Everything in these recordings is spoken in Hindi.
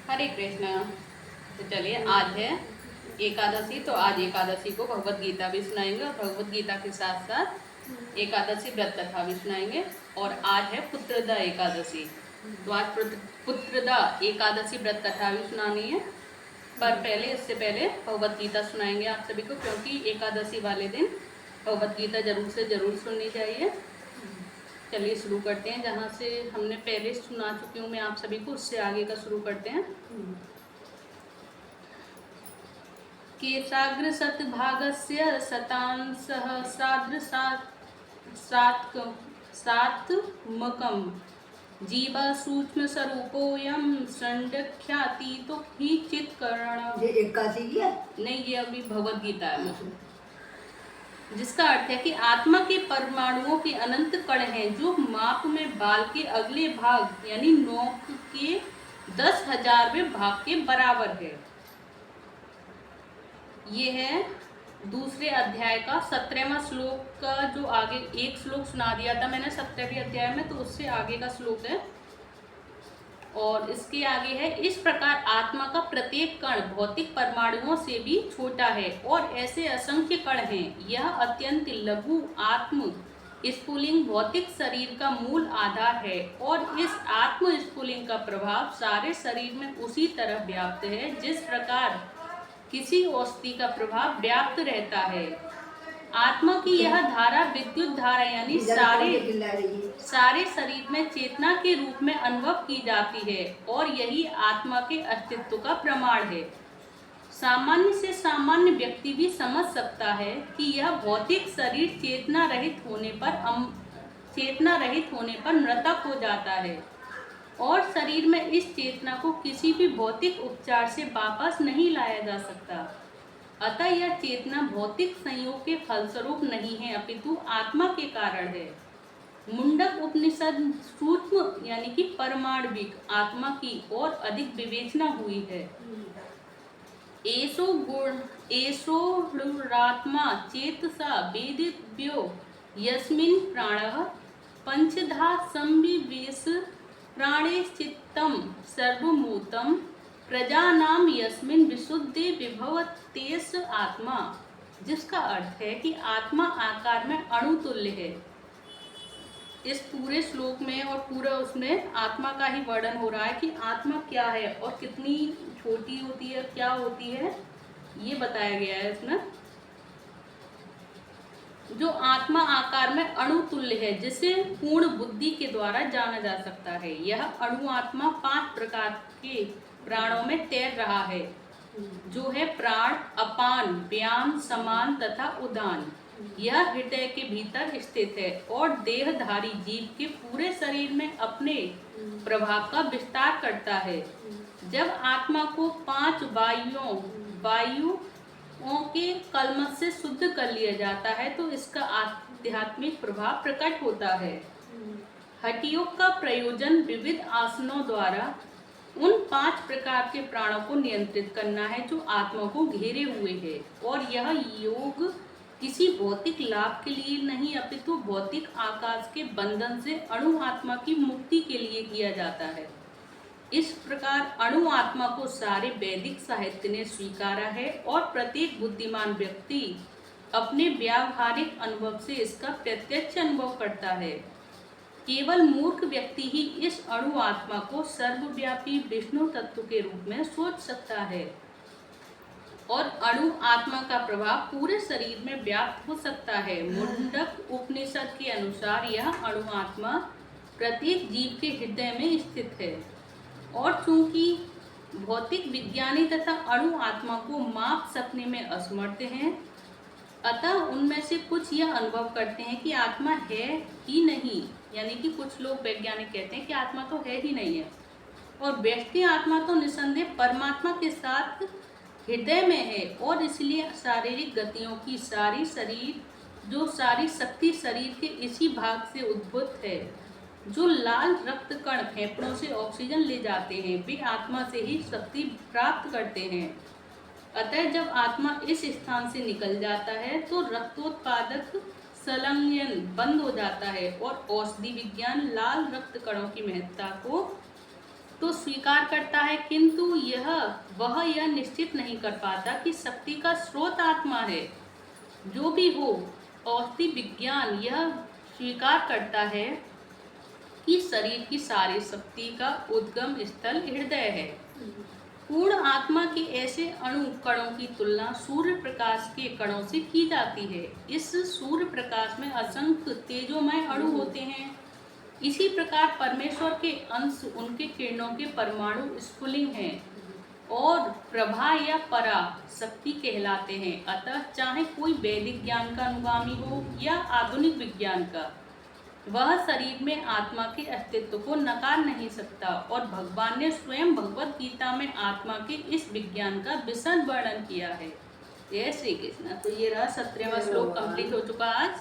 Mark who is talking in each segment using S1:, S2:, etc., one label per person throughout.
S1: हरे कृष्ण। तो चलिए आज है एकादशी, तो आज एकादशी को भगवत गीता भी सुनाएंगे और भगवत गीता के साथ साथ एकादशी व्रत कथा भी सुनाएंगे। और आज है पुत्रदा एकादशी, तो आज पुत्रदा एकादशी व्रत कथा भी सुनानी है। पर पहले इससे पहले भगवत गीता सुनाएंगे आप सभी को, क्योंकि एकादशी वाले दिन भगवत गीता जरूर से जरूर सुननी चाहिए। चलिए शुरू करते हैं। जहाँ से हमने पहले सुना चुकी हूँ मैं आप सभी को, उससे आगे का शुरू करते हैं। केशाग्र शतभागस्य शतांशः सात्मकं जीव सूक्ष्म स्वरूपोऽयं षण्ख्याति तो ही चित्करण।
S2: ये 81 की है?
S1: नहीं, ये अभी भगवत गीता है, जिसका अर्थ है कि आत्मा के परमाणुओं के अनंत कण हैं, जो माप में बाल के अगले भाग यानी नोक के 10,000वें भाग के बराबर है। ये है दूसरे अध्याय का 17वां श्लोक का, जो आगे एक श्लोक सुना दिया था मैंने 17वें अध्याय में, तो उससे आगे का श्लोक है। और इसके आगे है, इस प्रकार आत्मा का प्रत्येक कण भौतिक परमाणुओं से भी छोटा है और ऐसे असंख्य कण हैं। यह अत्यंत लघु आत्म स्फुलिंग भौतिक शरीर का मूल आधार है और इस आत्म स्फुलिंग का प्रभाव सारे शरीर में उसी तरह व्याप्त है जिस प्रकार किसी औषधि का प्रभाव व्याप्त रहता है। आत्मा की यह धारा विद्युत धारा यानी सारे शरीर में चेतना के रूप में अनुभव की जाती है और यही आत्मा के अस्तित्व का प्रमाण है। सामान्य से सामान्य व्यक्ति भी समझ सकता है कि यह भौतिक शरीर चेतना रहित होने पर मृतक हो जाता है और शरीर में इस चेतना को किसी भी भौतिक उपचार से वापस नहीं लाया जा सकता। अतः यह चेतना भौतिक संयोग के फलस्वरूप नहीं है, अपितु आत्मा के कारण है। मुंडक उपनिषद सूक्ष्म यानी कि परमाणविक आत्मा की और अधिक विवेचना हुई है। एषो गुणात्मा चेतसा वेदिभ्यो यस्मिन् प्राणः पंचधा संविवेश प्राणेश्चित्तं सर्वभूतं प्रजानाम यस्मिन् विशुद्धि विभवतेस आत्मा, जिसका अर्थ है कि आत्मा आकार में अणु तुल्य है। इस पूरे श्लोक में और पूरा उसमें आत्मा का ही वर्णन हो रहा है कि आत्मा क्या है और कितनी छोटी होती है, क्या होती है, ये बताया गया है इसमें। जो आत्मा आकार में अणु तुल्य है, जिसे पूर्ण बुद्धि के द्वारा जाना जा सकता है। यह अणु आत्मा 5 प्रकार के प्राणों में तैर रहा है, जो है प्राण, अपान, व्यान, समान तथा उदान। यह हृदय के भीतर स्थित है और देहधारी जीव के पूरे शरीर में अपने प्रभाव का विस्तार करता है। जब आत्मा को 5 वायुओं के कलमश से शुद्ध कर लिया जाता है तो इसका आध्यात्मिक प्रभाव प्रकट होता है। हठयोग का प्रयोजन विविध आसनों द्वारा उन 5 प्रकार के प्राणों को नियंत्रित करना है जो आत्मा को घेरे हुए है, और यह योग किसी भौतिक लाभ के लिए नहीं, अपितु भौतिक आकाश के बंधन से अणु आत्मा की मुक्ति के लिए किया जाता है। इस प्रकार अणु आत्मा को सारे वैदिक साहित्य ने स्वीकारा है और प्रत्येक बुद्धिमान व्यक्ति अपने व्यावहारिक अनुभव से इसका प्रत्यक्ष अनुभव करता है। केवल मूर्ख व्यक्ति ही इस अणु आत्मा को सर्वव्यापी विष्णु तत्व के रूप में सोच सकता है और अणु आत्मा का प्रभाव पूरे शरीर में व्याप्त हो सकता है। मुंडक उपनिषद के अनुसार यह अणु आत्मा प्रत्येक जीव के हृदय में स्थित है, और चूंकि भौतिक विज्ञानी तथा अणु आत्मा को माप सकने में असमर्थ हैं, अतः उनमें से कुछ यह अनुभव करते हैं कि आत्मा है ही नहीं, यानी कि कुछ लोग वैज्ञानिक कहते हैं कि आत्मा तो है ही नहीं है, और व्यक्ति आत्मा तो निसंदेह परमात्मा के साथ हृदय में है, और इसलिए शारीरिक गतियों की सारी शक्ति शरीर के इसी भाग से उद्भूत है। जो लाल रक्त कण फेफड़ों से ऑक्सीजन ले जाते हैं, वे आत्मा से ही शक्ति प्राप्त करते हैं। अतः जब आत्मा इस स्थान से निकल जाता है तो रक्तोत्पादक संलयन बंद हो जाता है और औषधि विज्ञान लाल रक्त कणों की महत्ता को तो स्वीकार करता है, किंतु वह यह निश्चित नहीं कर पाता कि शक्ति का स्रोत आत्मा है। जो भी हो, औषधि विज्ञान यह स्वीकार करता है कि शरीर की सारी शक्ति का उद्गम स्थल हृदय है। पूर्ण आत्मा के ऐसे अणु कणों की तुलना सूर्य प्रकाश के कणों से की जाती है। इस सूर्य प्रकाश में असंख्य तेजोमय अणु होते हैं। इसी प्रकार परमेश्वर के अंश उनके किरणों के परमाणु स्फुलिंग हैं और प्रभा या परा शक्ति कहलाते हैं। अतः चाहे कोई वैदिक ज्ञान का अनुगामी हो या आधुनिक विज्ञान का, वह शरीर में आत्मा के अस्तित्व को नकार नहीं सकता। और भगवान ने स्वयं भगवत गीता में आत्मा के इस विज्ञान का विशद वर्णन किया है। जय श्री कृष्ण। तो ये रहा 17वां श्लोक कंप्लीट हो चुका। आज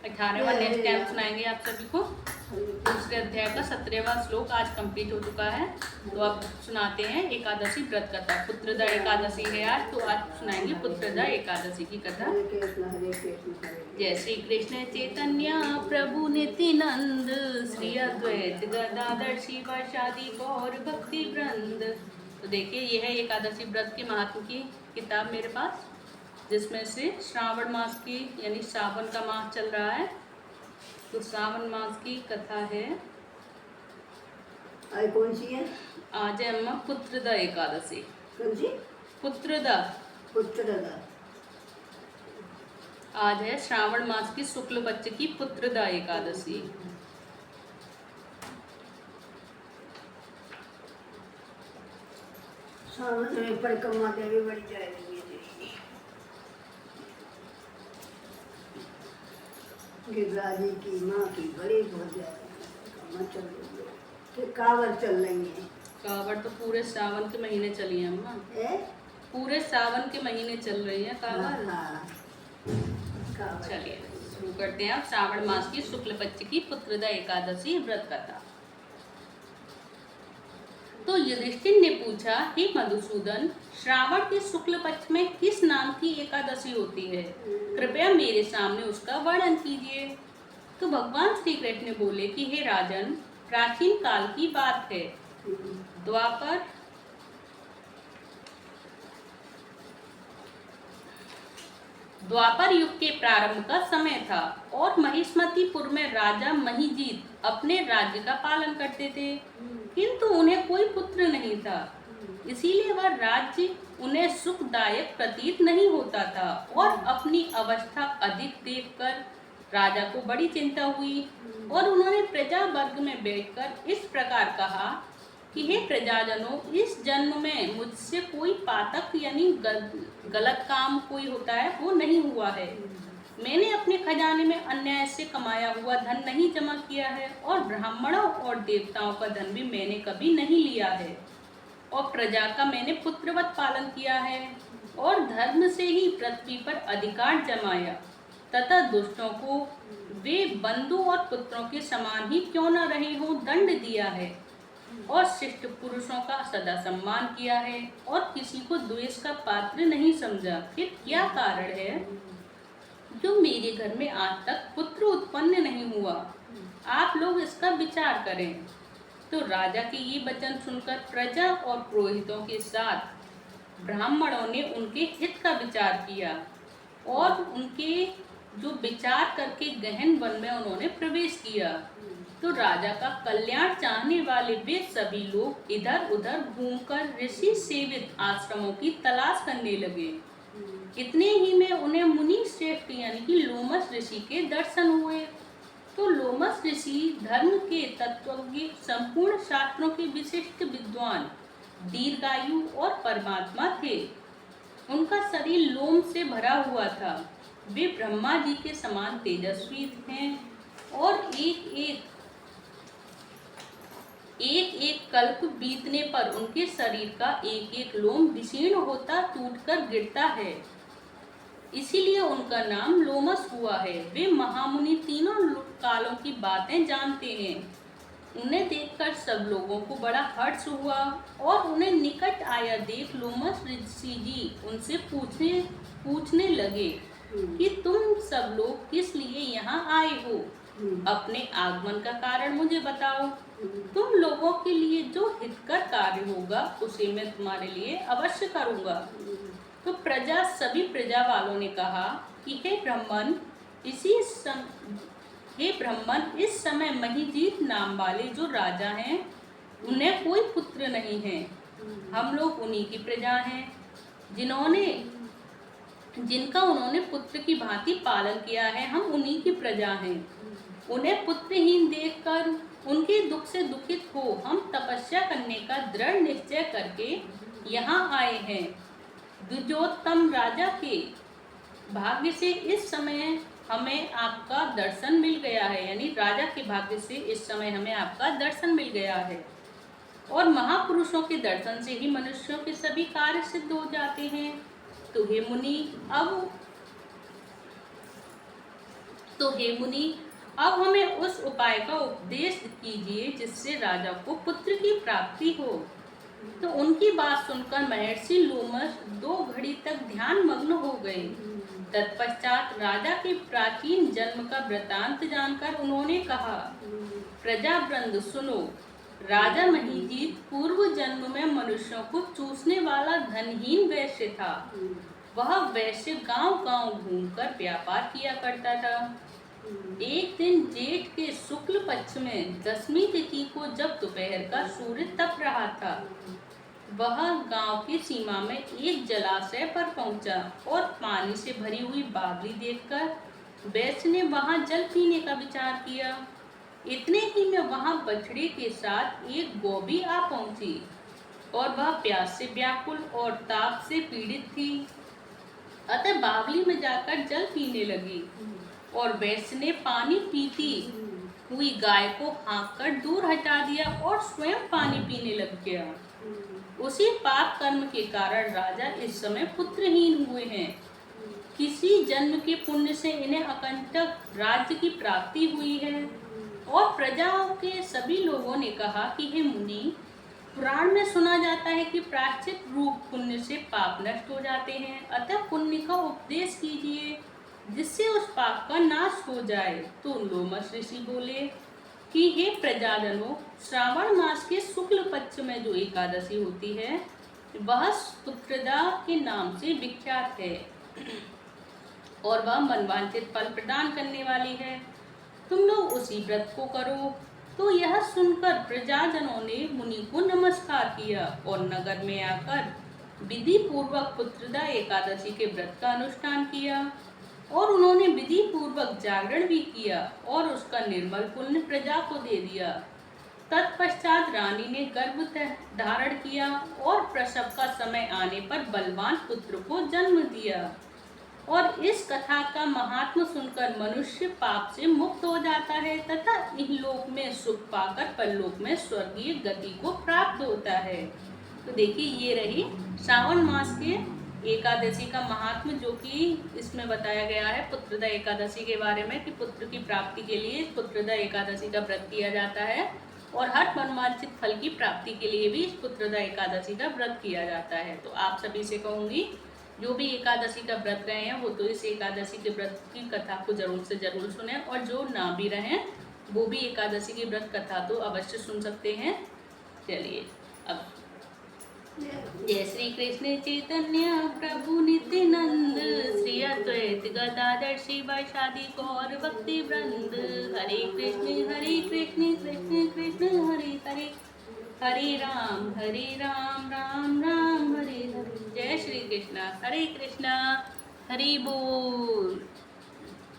S1: 18वां नेक्स्ट टाइम सुनाएंगे आप सभी को। दूसरे अध्याय का 17वां श्लोक आज कंप्लीट हो चुका है। तो अब सुनाते हैं एकादशी व्रत कथा। पुत्रदा एकादशी है आज, तो आज सुनाएंगे पुत्रदा एकादशी की कथा। जय श्री कृष्ण चैतन्य प्रभु नित्यानंद, श्री अद्वैत गदाधर शिवासादि गौर भक्ति वृंद। तो देखिए, यह है एकादशी व्रत के महत्व की किताब मेरे पास, जिसमें से श्रावण मास की यानी सावन का मास चल रहा है। तो श्रावण मास की कथा है।
S2: आज कौन सी है?
S1: आज है अम्मा पुत्रदा एकादशी।
S2: कौन सी?
S1: पुत्रदा।
S2: पुत्रदा।
S1: आज है श्रावण मास की शुक्ल पक्ष की पुत्रदा एकादशी।
S2: सावन में परिक्रमा देवी बड़ी जाएगी। गिरिराज जी की माँ की बड़ी बहुत ज्यादा चल रही है। फिर कांवड़ चल रही है।
S1: कांवड़ तो पूरे सावन के महीने चली है अम्मा। पूरे सावन के महीने चल रही है कांवड़।
S2: हाँ।
S1: चलिए शुरू करते हैं। अब श्रावण मास की शुक्ल पक्ष की पुत्रदा एकादशी व्रत कथा। तो युधिष्ठिर ने पूछा, हे मधुसूदन, श्रावण के शुक्ल पक्ष में किस नाम की एकादशी होती है? कृपया मेरे सामने उसका वर्णन कीजिए। तो भगवान श्री कृष्ण बोले कि हे राजन, प्राचीन काल की बात है। द्वापर युग के प्रारंभ का समय था और महिष्मतीपुर में राजा महिजीत अपने राज्य का पालन करते थे, किंतु उन्हें कोई पुत्र नहीं था। इसीलिए वह राज्य उन्हें सुखदायक प्रतीत नहीं होता था और अपनी अवस्था अधिक देखकर राजा को बड़ी चिंता हुई और उन्होंने प्रजा वर्ग में बैठकर इस प्रकार कहा कि हे प्रजाजनों, इस जन्म में मुझसे कोई पातक यानी गलत काम कोई होता है वो नहीं हुआ है। मैंने अपने खजाने में अन्याय से कमाया हुआ धन नहीं जमा किया है और ब्राह्मणों और देवताओं का धन भी मैंने कभी नहीं लिया है और प्रजा का मैंने पुत्रवत पालन किया है और धर्म से ही पृथ्वी पर अधिकार जमाया तथा दुष्टों को वे बंधु और पुत्रों के समान ही क्यों न रहे हों दंड दिया है और शिष्ट पुरुषों का सदा सम्मान किया है और किसी को द्वेष का पात्र नहीं समझा। फिर क्या कारण है जो मेरे घर में आज तक पुत्र उत्पन्न नहीं हुआ? आप लोग इसका विचार करें। तो राजा के ये वचन सुनकर प्रजा और पुरोहितों के साथ ब्राह्मणों ने उनके हित का विचार किया और उनके जो विचार करके गहन वन में उन्होंने प्रवेश किया। तो राजा का कल्याण चाहने वाले वे सभी लोग इधर उधर घूमकर ऋषि सेवित आश्रमों की तलाश करने लगे। इतने ही में उन्हें मुनि श्रेष्ठ यानी कि लोमस ऋषि के दर्शन हुए। तो लोमस ऋषि धर्म के तत्वज्ञ, संपूर्ण शास्त्रों के विशिष्ट विद्वान, दीर्घायु और परमात्मा थे। उनका शरीर लोम से भरा हुआ था। वे ब्रह्मा जी के समान तेजस्वी हैं और एक कल्प बीतने पर उनके शरीर का एक एक लोम विशीर्ण होता टूटकर गिरता है, इसीलिए उनका नाम लोमस हुआ है। वे महामुनि तीनों कालों की बातें जानते हैं। उन्हें देखकर सब लोगों को बड़ा हर्ष हुआ और उन्हें निकट आया देख लोमस ऋषि जी उनसे पूछने लगे कि तुम सब लोग किस लिए यहाँ आए हो? अपने आगमन का कारण मुझे बताओ। तुम लोगों के लिए जो हितकर कार्य होगा उसे मैं तुम्हारे लिए अवश्य करूंगा। तो सभी प्रजा वालों ने कहा कि हे ब्राह्मण, इस समय महीजीत नाम वाले जो राजा हैं उन्हें कोई पुत्र नहीं है। हम लोग उन्हीं की प्रजा हैं जिनका उन्होंने पुत्र की भांति पालन किया है। हम उन्हीं की प्रजा हैं। उन्हें पुत्रहीन देखकर उनके दुख से दुखित हो हम तपस्या करने का दृढ़ निश्चय करके यहाँ आए हैं। द्विजोत्तम राजा के भाग्य से इस समय हमें आपका दर्शन मिल गया है, यानी राजा के भाग्य से इस समय हमें आपका दर्शन मिल गया है। और महापुरुषों के दर्शन से ही मनुष्यों के सभी कार्य सिद्ध हो जाते हैं। तो हे मुनि, अब हमें उस उपाय का उपदेश कीजिए जिससे राजा को पुत्र की प्राप्ति हो। तो उनकी बात सुनकर महर्षि लोमश 2 घड़ी तक ध्यान मग्न हो गए। तत्पश्चात राजा के प्राचीन जन्म का वृतांत जानकर उन्होंने कहा, प्रजावृंद सुनो, राजा महीजीत पूर्व जन्म में मनुष्यों को चूसने वाला धनहीन वैश्य था। वह वैश्य गांव-गांव घूमकर व्यापार किया करता था। एक दिन जेठ के शुक्ल पक्ष में 10वीं तिथि को जब दोपहर का सूर्य तप रहा था, वह गांव की सीमा में एक जलाशय पर पहुंचा और पानी से भरी हुई बावली देखकर वैश्य ने वहां जल पीने का विचार किया। इतने ही में वहां बछड़े के साथ एक गौ भी आ पहुंची और वह प्यास से व्याकुल और ताप से पीड़ित थी। अतः बावली में जाकर जल पीने लगी और वैश्य ने पानी पीती हुई गाय को हाँककर दूर हटा दिया और स्वयं पानी पीने लग गया। उसी पाप कर्म के कारण राजा इस समय पुत्रहीन हुए हैं। किसी जन्म के पुण्य से इन्हें अकंटक राज्य की प्राप्ति हुई है। और प्रजाओं के सभी लोगों ने कहा कि हे मुनि, पुराण में सुना जाता है कि प्रायश्चित रूप पुण्य से पाप नष्ट हो जाते हैं। अतः पुण्य का उपदेश कीजिए जिससे उस पाप का नाश हो जाए। तो लोमश ऋषि बोले कि हे प्रजाजनों, श्रावण मास के शुक्ल पक्ष में जो एकादशी होती है वह पुत्रदा के नाम से विख्यात है और वह मनवांछित फल प्रदान करने वाली है। तुम लोग उसी व्रत को करो। तो यह सुनकर प्रजाजनों ने मुनि को नमस्कार किया और नगर में आकर विधि पूर्वक पुत्रदा एकादशी के व्रत का अनुष्ठान किया और उन्होंने विधि पूर्वक जागरण भी किया और उसका निर्मल पुण्य प्रजा को दे दिया। तत्पश्चात रानी ने गर्भ धारण किया और प्रसव का समय आने पर बलवान पुत्र को जन्म दिया। और इस कथा का महात्म सुनकर मनुष्य पाप से मुक्त हो जाता है तथा इहलोक में सुख पाकर परलोक में स्वर्गीय गति को प्राप्त होता है। तो देखिए, ये रही श्रावण मास के एकादशी का महात्म, जो कि इसमें बताया गया है पुत्रदा एकादशी के बारे में कि पुत्र की प्राप्ति के लिए पुत्रदा एकादशी का व्रत किया जाता है और हर मनवांछित फल की प्राप्ति के लिए भी इस पुत्रदा एकादशी का व्रत किया जाता है। तो आप सभी से कहूँगी, जो भी एकादशी का व्रत रहे हैं वो तो इस एकादशी के व्रत की कथा को जरूर से जरूर सुने, और जो ना भी रहें वो भी एकादशी की व्रत कथा तो अवश्य सुन सकते हैं। चलिए अब जय श्री कृष्ण चैतन्य प्रभु नित्यानंद, श्री अद्वैत गदाधर शिवासादि गौर भक्ति वृंद। हरे कृष्ण कृष्ण कृष्ण हरे हरे, हरे राम राम राम हरे हरे। जय श्री कृष्ण, हरे कृष्णा, हरि बोल।